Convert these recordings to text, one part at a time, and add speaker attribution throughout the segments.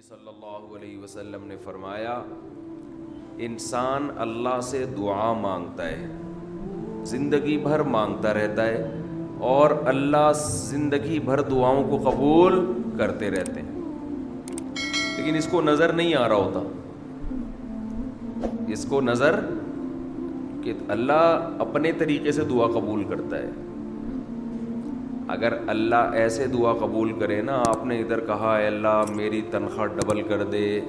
Speaker 1: صلی اللہ علیہ وسلم نے فرمایا انسان اللہ سے دعا مانگتا ہے، زندگی بھر مانگتا رہتا ہے اور اللہ زندگی بھر دعاؤں کو قبول کرتے رہتے ہیں، لیکن اس کو نظر نہیں آ رہا ہوتا، اس کو نظر کہ اللہ اپنے طریقے سے دعا قبول کرتا ہے۔ اگر اللہ ایسے دعا قبول کرے نا، آپ نے ادھر کہا اے اللہ میری تنخواہ ڈبل کر دے،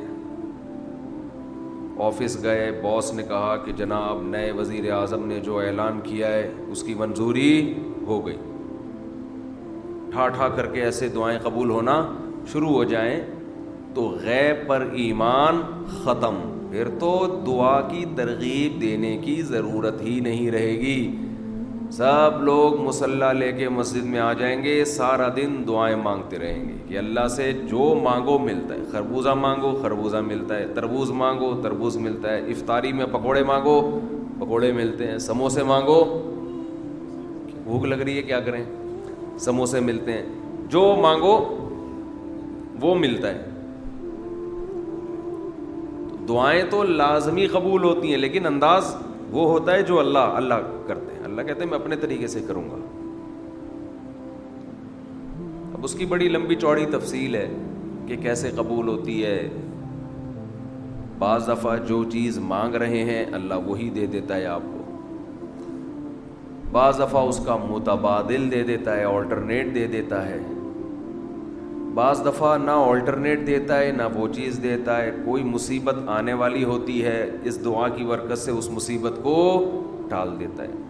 Speaker 1: آفس گئے باس نے کہا کہ جناب نئے وزیر اعظم نے جو اعلان کیا ہے اس کی منظوری ہو گئی، ٹھا ٹھا کر کے ایسے دعائیں قبول ہونا شروع ہو جائیں تو غیب پر ایمان ختم، پھر تو دعا کی ترغیب دینے کی ضرورت ہی نہیں رہے گی۔ سب لوگ مصلی لے کے مسجد میں آ جائیں گے، سارا دن دعائیں مانگتے رہیں گے کہ اللہ سے جو مانگو ملتا ہے، خربوزہ مانگو خربوزہ ملتا ہے، تربوز مانگو تربوز ملتا ہے، افطاری میں پکوڑے مانگو پکوڑے ملتے ہیں، سموسے مانگو، بھوک لگ رہی ہے کیا کریں، سموسے ملتے ہیں، جو مانگو وہ ملتا ہے۔ دعائیں تو لازمی قبول ہوتی ہیں، لیکن انداز وہ ہوتا ہے جو اللہ کرتے ہیں۔ اللہ کہتے ہیں میں اپنے طریقے سے کروں گا۔ اب اس کی بڑی لمبی چوڑی تفصیل ہے کہ کیسے قبول ہوتی ہے۔ بعض دفعہ جو چیز مانگ رہے ہیں اللہ وہی دے دیتا ہے آپ کو، بعض دفعہ اس کا متبادل دے دیتا ہے، آلٹرنیٹ دے دیتا ہے، بعض دفعہ نہ آلٹرنیٹ دیتا ہے نہ وہ چیز دیتا ہے۔ کوئی مصیبت آنے والی ہوتی ہے، اس دعا کی برکت سے اس مصیبت کو ٹال دیتا ہے۔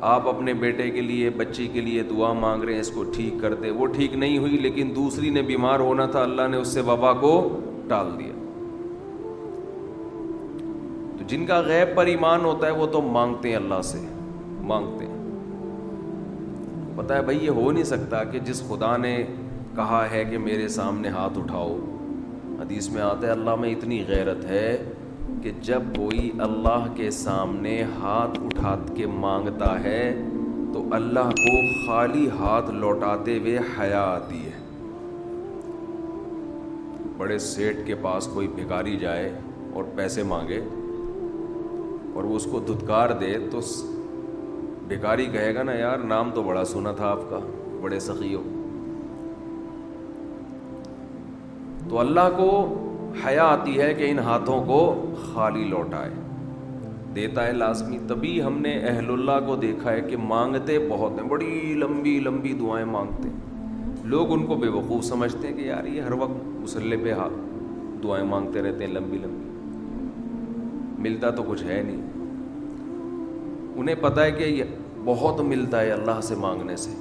Speaker 1: آپ اپنے بیٹے کے لیے بچی کے لیے دعا مانگ رہے ہیں اس کو ٹھیک کر دے، وہ ٹھیک نہیں ہوئی لیکن دوسری نے بیمار ہونا تھا، اللہ نے اس سے وبا کو ٹال دیا۔ تو جن کا غیب پر ایمان ہوتا ہے وہ تو مانگتے ہیں، اللہ سے مانگتے ہیں۔ پتہ ہے بھائی یہ ہو نہیں سکتا کہ جس خدا نے کہا ہے کہ میرے سامنے ہاتھ اٹھاؤ، حدیث میں آتا ہے اللہ میں اتنی غیرت ہے کہ جب کوئی اللہ کے سامنے ہاتھ اٹھا کے مانگتا ہے تو اللہ کو خالی ہاتھ لوٹاتے ہوئے حیا آتی ہے۔ بڑے سیٹ کے پاس کوئی بھکاری جائے اور پیسے مانگے اور وہ اس کو دھتکار دے تو بھکاری کہے گا نا یار نام تو بڑا سنا تھا آپ کا، بڑے سخی ہو۔ تو اللہ کو حیا آتی ہے کہ ان ہاتھوں کو خالی لوٹائے، دیتا ہے لازمی۔ تبھی ہم نے اہل اللہ کو دیکھا ہے کہ مانگتے بہت ہیں، بڑی لمبی لمبی دعائیں مانگتے ہیں۔ لوگ ان کو بے وقوف سمجھتے ہیں کہ یار یہ ہر وقت مصلی پہ دعائیں مانگتے رہتے ہیں لمبی لمبی، ملتا تو کچھ ہے نہیں۔ انہیں پتہ ہے کہ یہ بہت ملتا ہے اللہ سے مانگنے سے،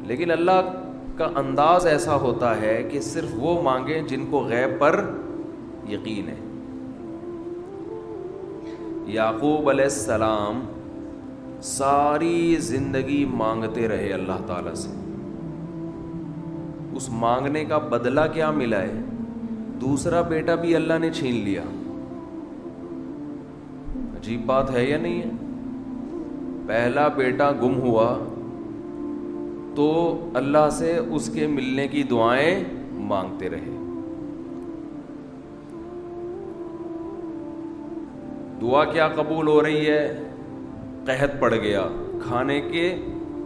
Speaker 1: لیکن اللہ کا انداز ایسا ہوتا ہے کہ صرف وہ مانگیں جن کو غیب پر یقین ہے۔ یعقوب علیہ السلام ساری زندگی مانگتے رہے اللہ تعالیٰ سے، اس مانگنے کا بدلہ کیا ملا ہے؟ دوسرا بیٹا بھی اللہ نے چھین لیا۔ عجیب بات ہے یا نہیں ہے؟ پہلا بیٹا گم ہوا تو اللہ سے اس کے ملنے کی دعائیں مانگتے رہے۔ دعا کیا قبول ہو رہی ہے؟ قحط پڑ گیا،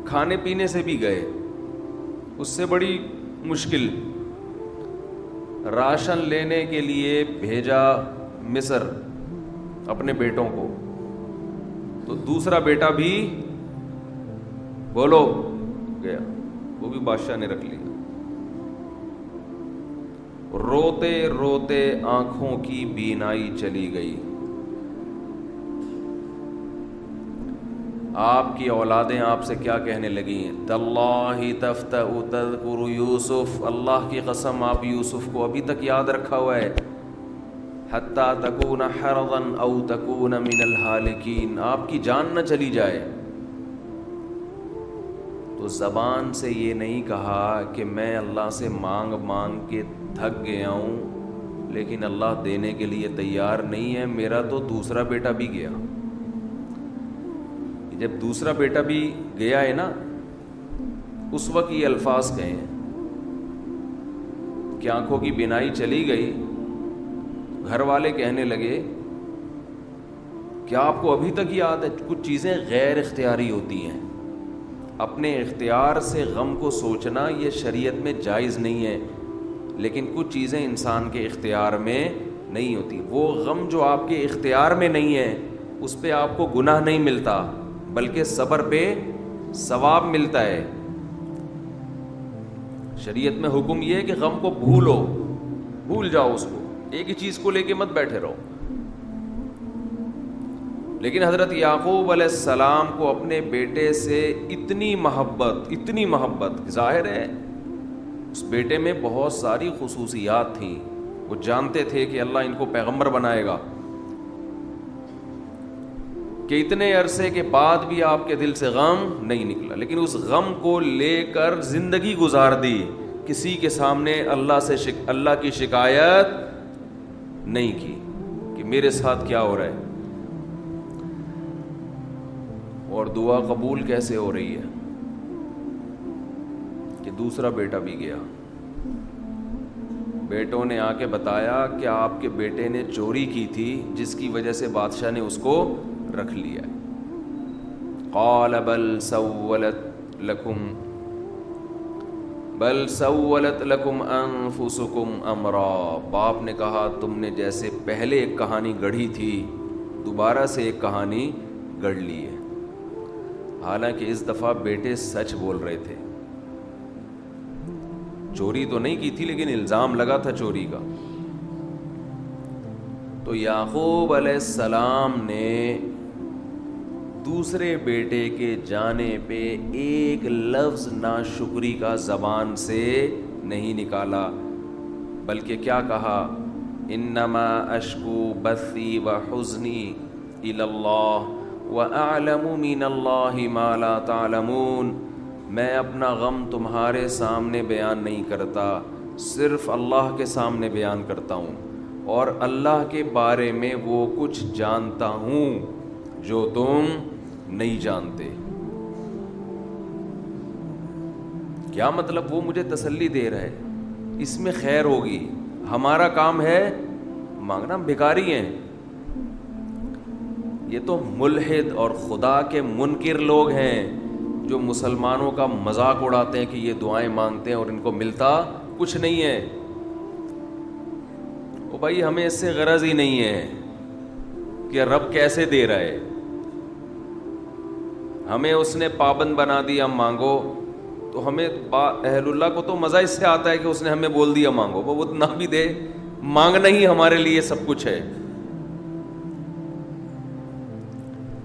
Speaker 1: کھانے پینے سے بھی گئے، اس سے بڑی مشکل۔ راشن لینے کے لیے بھیجا مصر اپنے بیٹوں کو، تو دوسرا بیٹا بھی بولو گیا، وہ بھی بادشاہ نے رکھ لیا۔ روتے روتے آنکھوں کی بینائی چلی گئی۔ آپ کی اولادیں آپ سے کیا کہنے لگیں؟ تاللہ تفتأ تذکر یوسف، اللہ کی قسم آپ یوسف کو ابھی تک یاد رکھا ہوا ہے۔ حتی تکون حرضا او تکون من الہالکین، آپ کی جان نہ چلی جائے۔ تو زبان سے یہ نہیں کہا کہ میں اللہ سے مانگ مانگ کے تھک گیا ہوں لیکن اللہ دینے کے لیے تیار نہیں ہے، میرا تو دوسرا بیٹا بھی گیا۔ جب دوسرا بیٹا بھی گیا ہے نا، اس وقت یہ الفاظ کہیں کہ آنکھوں کی بینائی چلی گئی، گھر والے کہنے لگے کیا آپ کو ابھی تک یاد ہے؟ کچھ چیزیں غیر اختیاری ہوتی ہیں، اپنے اختیار سے غم کو سوچنا یہ شریعت میں جائز نہیں ہے، لیکن کچھ چیزیں انسان کے اختیار میں نہیں ہوتی۔ وہ غم جو آپ کے اختیار میں نہیں ہے اس پہ آپ کو گناہ نہیں ملتا، بلکہ صبر پہ ثواب ملتا ہے۔ شریعت میں حکم یہ ہے کہ غم کو بھول جاؤ، اس کو ایک ہی چیز کو لے کے مت بیٹھے رہو۔ لیکن حضرت یعقوب علیہ السلام کو اپنے بیٹے سے اتنی محبت، ظاہر ہے اس بیٹے میں بہت ساری خصوصیات تھیں، وہ جانتے تھے کہ اللہ ان کو پیغمبر بنائے گا، کہ اتنے عرصے کے بعد بھی آپ کے دل سے غم نہیں نکلا، لیکن اس غم کو لے کر زندگی گزار دی، کسی کے سامنے اللہ کی شکایت نہیں کی کہ میرے ساتھ کیا ہو رہا ہے۔ اور دعا قبول کیسے ہو رہی ہے کہ دوسرا بیٹا بھی گیا، بیٹوں نے آ کے بتایا کہ آپ کے بیٹے نے چوری کی تھی جس کی وجہ سے بادشاہ نے اس کو رکھ لیا۔ قال بل سولت لکم انفسکم امرا، باپ نے کہا تم نے جیسے پہلے ایک کہانی گڑھی تھی دوبارہ سے ایک کہانی گڑھ لی ہے۔ حالانکہ اس دفعہ بیٹے سچ بول رہے تھے، چوری تو نہیں کی تھی لیکن الزام لگا تھا چوری کا۔ تو یعقوب علیہ السلام نے دوسرے بیٹے کے جانے پہ ایک لفظ ناشکری کا زبان سے نہیں نکالا، بلکہ کیا کہا؟ انما اشکو بثی وحزنی الی اللہ وَأَعْلَمُ مِنَ اللَّهِ مَا لَا تَعْلَمُونَ، میں اپنا غم تمہارے سامنے بیان نہیں کرتا، صرف اللہ کے سامنے بیان کرتا ہوں، اور اللہ کے بارے میں وہ کچھ جانتا ہوں جو تم نہیں جانتے۔ کیا مطلب؟ وہ مجھے تسلی دے رہا ہے، اس میں خیر ہوگی، ہمارا کام ہے مانگنا، ہم بھکاری ہیں۔ یہ تو ملحد اور خدا کے منکر لوگ ہیں جو مسلمانوں کا مذاق اڑاتے ہیں کہ یہ دعائیں مانگتے ہیں اور ان کو ملتا کچھ نہیں ہے۔ او بھائی ہمیں اس سے غرض ہی نہیں ہے کہ رب کیسے دے رہا ہے، ہمیں اس نے پابند بنا دیا مانگو، تو ہمیں اہل اللہ کو تو مزہ اس سے آتا ہے کہ اس نے ہمیں بول دیا مانگو، وہ نہ بھی دے، مانگنا ہی ہمارے لیے سب کچھ ہے۔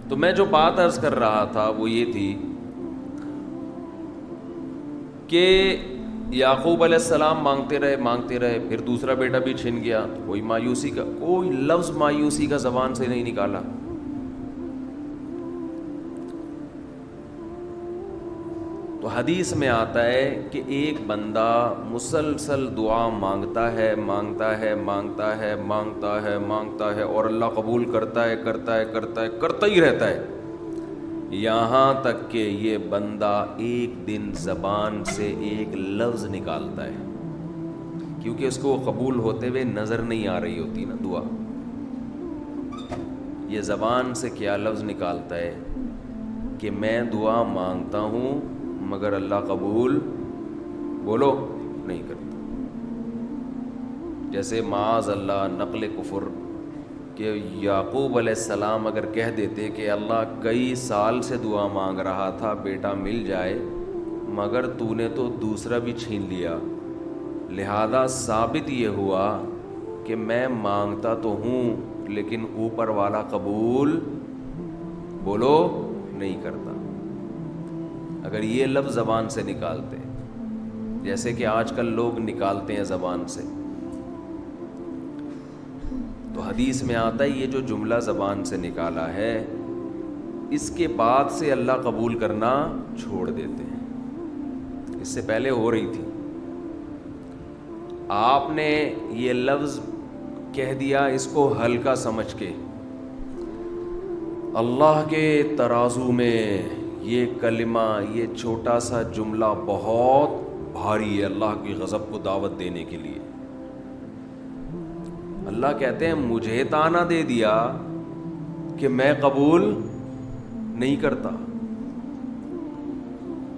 Speaker 1: تو میں جو بات عرض کر رہا تھا وہ یہ تھی کہ یعقوب علیہ السلام مانگتے رہے، پھر دوسرا بیٹا بھی چھن گیا، کوئی لفظ مایوسی کا زبان سے نہیں نکالا۔ تو حدیث میں آتا ہے کہ ایک بندہ مسلسل دعا مانگتا ہے اور اللہ قبول کرتا ہی رہتا ہے، یہاں تک کہ یہ بندہ ایک دن زبان سے ایک لفظ نکالتا ہے، کیونکہ اس کو قبول ہوتے ہوئے نظر نہیں آ رہی ہوتی نا دعا، یہ زبان سے کیا لفظ نکالتا ہے کہ میں دعا مانگتا ہوں مگر اللہ قبول بولو نہیں کرتا۔ جیسے معاذ اللہ نقل کفر کہ یعقوب علیہ السلام اگر کہہ دیتے کہ اللہ کئی سال سے دعا مانگ رہا تھا بیٹا مل جائے، مگر تو نے تو دوسرا بھی چھین لیا، لہذا ثابت یہ ہوا کہ میں مانگتا تو ہوں لیکن اوپر والا قبول بولو نہیں کرتا۔ اگر یہ لفظ زبان سے نکالتے جیسے کہ آج کل لوگ نکالتے ہیں زبان سے، تو حدیث میں آتا ہے یہ جو جملہ زبان سے نکالا ہے اس کے بعد سے اللہ قبول کرنا چھوڑ دیتے ہیں، اس سے پہلے ہو رہی تھی، آپ نے یہ لفظ کہہ دیا اس کو ہلکا سمجھ کے، اللہ کے ترازو میں یہ کلمہ، یہ چھوٹا سا جملہ بہت بھاری ہے اللہ کی غضب کو دعوت دینے کے لیے. اللہ کہتے ہیں مجھے تانا دے دیا کہ میں قبول نہیں کرتا.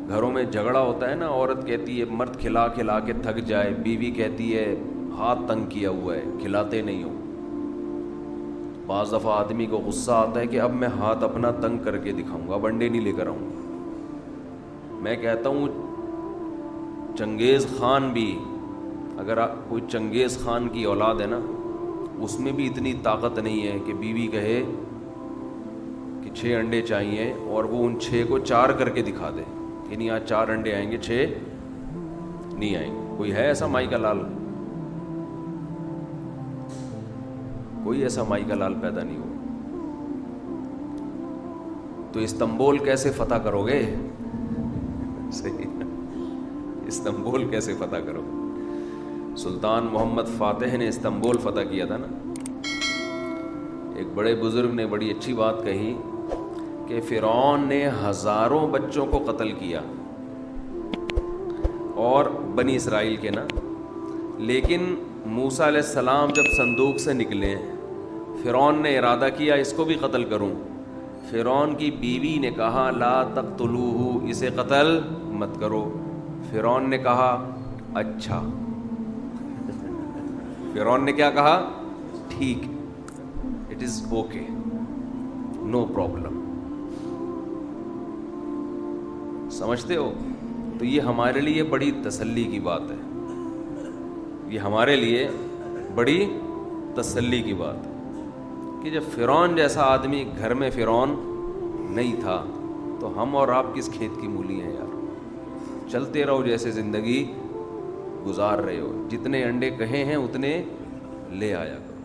Speaker 1: گھروں میں جھگڑا ہوتا ہے نا, عورت کہتی ہے مرد کھلا کھلا کے تھک جائے, بیوی کہتی ہے ہاتھ تنگ کیا ہوا ہے کھلاتے نہیں ہو. بعض دفعہ آدمی کو غصہ آتا ہے کہ اب میں ہاتھ اپنا تنگ کر کے دکھاؤں گا, اب انڈے نہیں لے کر آؤں گا. میں کہتا ہوں چنگیز خان بھی, اگر کوئی چنگیز خان کی اولاد ہے نا, اس میں بھی اتنی طاقت نہیں ہے کہ بیوی کہے کہ 6 انڈے چاہیے اور وہ ان 6 کو 4 کر کے دکھا دے, یعنی آج 4 انڈے آئیں گے 6 نہیں آئیں گے. کوئی ہے ایسا مائی کا لال؟ کوئی ایسا مائی کا لال پیدا نہیں ہو. تو استنبول کیسے فتح کرو گے؟ صحیح, استنبول کیسے فتح کرو گے؟ سلطان محمد فاتح نے استنبول فتح کیا تھا نا. ایک بڑے بزرگ نے بڑی اچھی بات کہی کہ فرعون نے ہزاروں بچوں کو قتل کیا, اور بنی اسرائیل کے نا, لیکن موسیٰ علیہ السلام جب صندوق سے نکلے فرعون نے ارادہ کیا اس کو بھی قتل کروں. فرعون کی بیوی نے کہا لا تقتلوہ, اسے قتل مت کرو. فرعون نے کہا اچھا. فرعون نے کیا کہا؟ ٹھیک, it is okay, no problem. سمجھتے ہو؟ تو یہ ہمارے لیے بڑی تسلی کی بات ہے, یہ ہمارے لیے بڑی تسلی کی بات ہے کہ جب فرعون جیسا آدمی گھر میں فرعون نہیں تھا تو ہم اور آپ کس کھیت کی مولی ہیں یار. چلتے رہو جیسے زندگی گزار رہے ہو, جتنے انڈے کہے ہیں اتنے لے آیا کرو.